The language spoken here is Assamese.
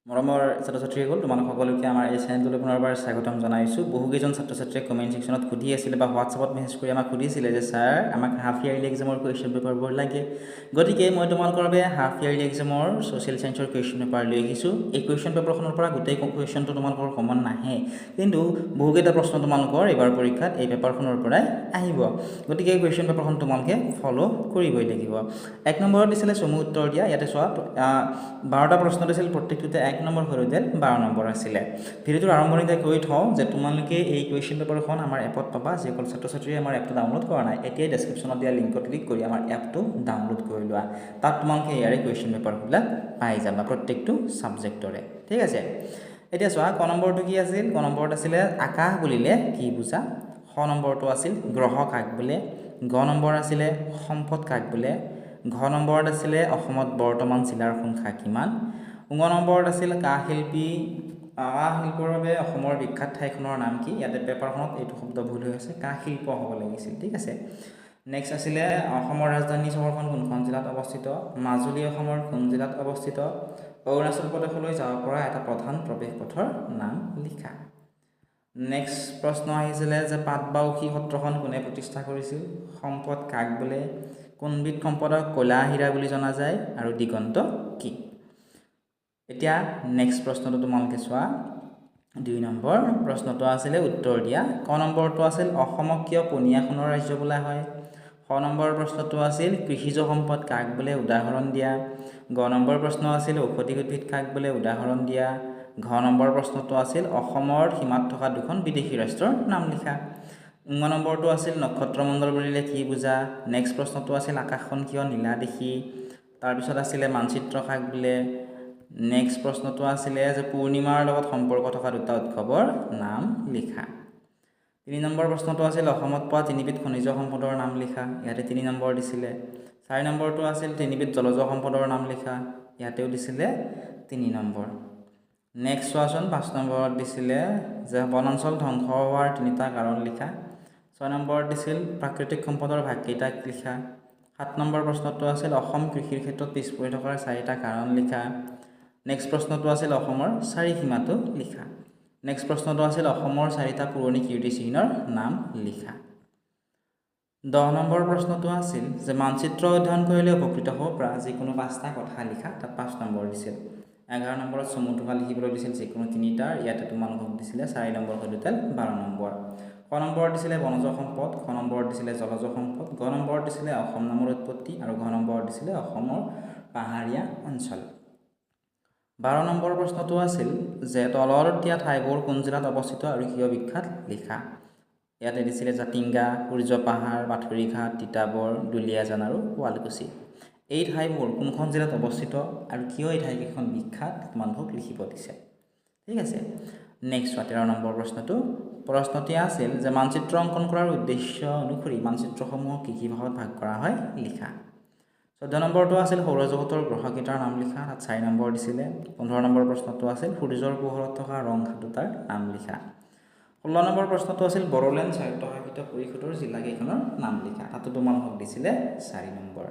মৰমৰ ছাত্ৰ-ছাত্ৰীসকল তোমালোক সকলোকে আমাৰ এই চেনেলটোলৈ পুনৰবাৰ স্বাগতম জনাইছোঁ। বহুকেইজন ছাত্ৰ-ছাত্ৰীয়ে কমেণ্ট ছেকশ্যনত সুধি আছিলে বা হোৱাটছআপত মেছেজ কৰি আমাক সুধিছিলে যে ছাৰ আমাক হাফ ইয়াৰলি এক্সামৰ কুৱেশ্যন পেপাৰবোৰ লাগে। গতিকে মই তোমালোকৰ বাবে হাফ ইয়াৰলি এক্সামৰ ছ'চিয়েল ছায়েন্সৰ কুৱেশ্যন পেপাৰ লৈ আহিছোঁ। এই কুৱেশ্যন পেপাৰখনৰ পৰা গোটেই কুৱেশ্যনটো তোমালোকৰ কমন নাহে, কিন্তু বহুকেইটা প্ৰশ্ন তোমালোকৰ এইবাৰ পৰীক্ষাত এই পেপাৰখনৰ পৰাই আহিব। গতিকে এই কুৱেশ্যন পেপাৰখন তোমালোকে ফ'ল' কৰিবই লাগিব। 1 নম্বৰত দিছিলে চমু উত্তৰ দিয়া। ইয়াতে চোৱা 12টা প্ৰশ্ন দিছিল, প্ৰত্যেকটোতে 1 নম্বৰ সৰুতে 12 নম্বৰ আছিলে। ভিডিঅ'টোৰ আৰম্ভণিতে কৈ থওঁ যে তোমালোকে এই কুৱেশ্যন পেপাৰখন আমাৰ এপত পাবা। যিসকল ছাত্ৰ-ছাত্ৰীয়ে আমাৰ এপটো ডাউনলোড কৰা নাই, এতিয়াই ডেছক্ৰিপশ্যনত দিয়া লিংকত ক্লিক কৰি আমাৰ এপটো ডাউনলোড কৰি লোৱা। তাত তোমালোকে ইয়াৰে কুৱেশ্যন পেপাৰবিলাক পাই যাবা প্ৰত্যেকটো ছাবজেক্টৰে। ঠিক আছে, এতিয়া চোৱা ক নম্বৰটো কি আছিল। ক নম্বৰত আছিলে আকাশ বুলিলে কি বুজা। খ নম্বৰটো আছিল গ্ৰহ কাক বোলে। গ নম্বৰ আছিলে সম্পদ কাক বোলে। ঘ নম্বৰত আছিলে অসমত বৰ্তমান জিলাৰ সংখ্যা কিমান। ঙ নম্বৰত আছিল কাঁহ শিল্পৰ বাবে অসমৰ বিখ্যাত ঠাইখনৰ নাম কি। ইয়াতে পেপাৰখনত এইটো শব্দ ভুল হৈ আছে, কাঁহ শিল্প হ'ব লাগিছিল। ঠিক আছে, নেক্সট আছিলে অসমৰ ৰাজধানী চহৰখন কোনখন জিলাত অৱস্থিত। মাজুলী অসমৰ কোন জিলাত অৱস্থিত। অৰুণাচল প্ৰদেশলৈ যাব পৰা এটা প্ৰধান প্ৰৱেশ পথৰ নাম লিখা। নেক্সট প্ৰশ্ন আহিছিলে যে পাটবাউসী সত্ৰখন কোনে প্ৰতিষ্ঠা কৰিছিল। সম্পদ কাক বোলে। কোনবিধ সম্পদক ক'লা হীৰা বুলি জনা যায় আৰু দিগন্ত কি। এতিয়া নেক্সট প্ৰশ্নটো তোমালোকে চোৱা। 2 নম্বৰ প্ৰশ্নটো আছিলে উত্তৰ দিয়া। ক নম্বৰটো আছিল অসমক কিয় পনীয়া সোণৰ ৰাজ্য বোলা হয়। খ নম্বৰ প্ৰশ্নটো আছিল কৃষিজ সম্পদ কাক বোলে, উদাহৰণ দিয়া। গ নম্বৰ প্ৰশ্ন আছিল ঔষধি উদ্ভিদ কাক বোলে, উদাহৰণ দিয়া। ঘ নম্বৰ প্ৰশ্নটো আছিল অসমৰ সীমাত থকা 2খন বিদেশী ৰাষ্ট্ৰৰ নাম লিখা। ঙ নম্বৰটো আছিল নক্ষত্ৰমণ্ডল বুলিলে কি বুজা। নেক্সট প্ৰশ্নটো আছিল আকাশখন কিয় নীলা দেখি। তাৰপিছত আছিলে মানচিত্ৰ কাক বোলে। নেক্সট প্ৰশ্নটো আছিলে যে পূৰ্ণিমাৰ লগত সম্পৰ্ক থকা 2টা উৎসৱৰ নাম লিখা। 3 নম্বৰ প্ৰশ্নটো আছিল অসমত পোৱা 3বিধ খনিজ সম্পদৰ নাম লিখা। ইয়াতে 3 নম্বৰ দিছিলে। 4 নম্বৰটো আছিল 3বিধ জলজ সম্পদৰ নাম লিখা। ইয়াতেও দিছিলে 3 নম্বৰ। নেক্সট চোৱাচোন 5 নম্বৰত দিছিলে যে বনাঞ্চল ধ্বংস হোৱাৰ 3টা কাৰণ লিখা। 6 নম্বৰত দিছিল প্ৰাকৃতিক সম্পদৰ ভাগকেইটা লিখা। 7 নম্বৰ প্ৰশ্নটো আছিল অসম কৃষিৰ ক্ষেত্ৰত পিছ পৰি থকাৰ 4টা কাৰণ লিখা। নেক্সট প্ৰশ্নটো আছিল অসমৰ চাৰিসীমাটো লিখা। নেক্সট প্ৰশ্নটো আছিল অসমৰ 4টা পুৰণি কীৰ্তিচিহ্নৰ নাম লিখা। 10 নম্বৰ প্ৰশ্নটো আছিল যে মানচিত্ৰ অধ্যয়ন কৰিলে উপকৃত হ'ব পৰা যিকোনো 5টা কথা লিখা। তাত 5 নম্বৰ দিছিল। 11 নম্বৰত চমু টোকা লিখিবলৈ দিছিল যিকোনো 3টাৰ। ইয়াতে তোমালোকক দিছিলে 4 নম্বৰ হৈ টোটেল 12 নম্বৰ। ক নম্বৰত দিছিলে বনজ সম্পদ। খ নম্বৰত দিছিলে জলজ সম্পদ। গ নম্বৰত দিছিলে অসম নামৰ উৎপত্তি আৰু ঘ নম্বৰত দিছিলে অসমৰ পাহাৰীয়া অঞ্চল। 12 নম্বৰ প্ৰশ্নটো আছিল যে তলত দিয়া ঠাইবোৰ কোন জিলাত অৱস্থিত আৰু কিয় বিখ্যাত লিখা। ইয়াতে দিছিলে জাতিংগা, সূৰ্য পাহাৰ, পাথৰিঘাট, তিতাবৰ, দুলীয়াজান আৰু শুৱালকুছি। এই ঠাইবোৰ কোনখন জিলাত অৱস্থিত আৰু কিয় এই ঠাইকেইখন বিখ্যাত তোমালোকক লিখিব দিছে। ঠিক আছে, নেক্সট 13 নম্বৰ প্ৰশ্নটি আছিল যে মানচিত্ৰ অংকন কৰাৰ উদ্দেশ্য অনুসৰি মানচিত্ৰসমূহক কি ভাগত ভাগ কৰা হয় লিখা। 14 নম্বৰটো আছিল সৌৰজগতৰ গ্ৰহকেইটাৰ নাম লিখা। তাত 4 নম্বৰ দিছিলে। 15 নম্বৰ প্ৰশ্নটো আছিল সূৰ্যৰ পোহৰত থকা ৰং 2টাৰ নাম লিখা। 16 নম্বৰ প্ৰশ্নটো আছিল বড়োলেণ্ড স্বায়ত্তশাসিত পৰিষদৰ জিলাকেইখনৰ নাম লিখা। তাতো তোমালোকক দিছিলে 4 নম্বৰ।